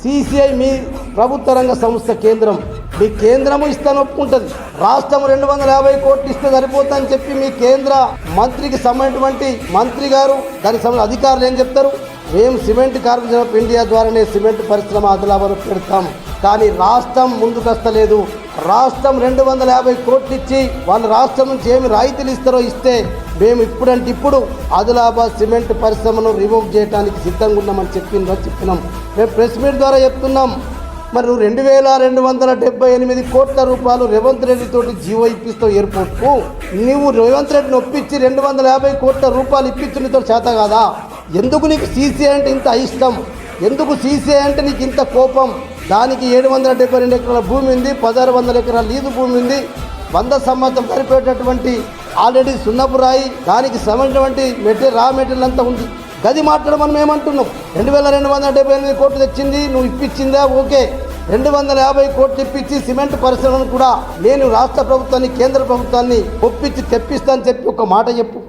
CCI మీ ప్రభుత్వ రంగ సంస్థ కేంద్రం, మీ కేంద్రము ఇస్తాను ఒప్పుకుంటుంది. రాష్ట్రం 250 కోట్లు ఇస్తే సరిపోతుందని చెప్పి మీ కేంద్ర మంత్రికి సంబంధించినటువంటి మంత్రి గారు దానికి సంబంధించిన అధికారులు ఏం చెప్తారు? మేము సిమెంట్ కార్పొరేషన్ ఆఫ్ ఇండియా ద్వారానే సిమెంట్ పరిశ్రమ ఆదిలాబాద్ పెడతాం. కానీ రాష్ట్రం ముందుకు వస్తలేదు. రాష్ట్రం 250 కోట్లు ఇచ్చి వాళ్ళ రాష్ట్రం నుంచి ఏమి రాయితీలు ఇస్తారో ఇస్తే మేము ఇప్పుడంటే ఇప్పుడు ఆదిలాబాద్ సిమెంట్ పరిశ్రమను రిమూవ్ చేయడానికి సిద్ధంగా ఉన్నామని చెప్పినాం. మేము ప్రెస్ మీట్ ద్వారా చెప్తున్నాం. మరి నువ్వు 2278 కోట్ల రూపాయలు రేవంత్ రెడ్డి తోటి జీవో ఇప్పిస్తావు ఎయిర్పోర్ట్కు. నువ్వు రేవంత్ రెడ్డిని ఒప్పించి 250 కోట్ల రూపాయలు ఇప్పించునితో చేత కాదా? ఎందుకు నీకు సీసీఐ అంటే ఇంత అయిష్టం? ఎందుకు సీసీఐ అంటే నీకు ఇంత కోపం? దానికి 772 ఎకరాల భూమి ఉంది, 1600 ఎకరాల లీజు భూమి ఉంది, 100 సంవత్సరం సరిపోయేటటువంటి ఆల్రెడీ సున్నపు రాయి, దానికి సంబంధించినటువంటి రా మెటీరియల్ అంతా ఉంది. గది మాట్లాడడం మనం ఏమంటున్నాం? 2278 కోట్లు తెచ్చింది, నువ్వు ఇప్పించిందా? ఓకే, 250 కోట్లు ఇప్పించి సిమెంట్ పరిశ్రమను కూడా నేను రాష్ట్ర ప్రభుత్వాన్ని కేంద్ర ప్రభుత్వాన్ని ఒప్పించి తెప్పిస్తానని చెప్పి ఒక మాట చెప్పు.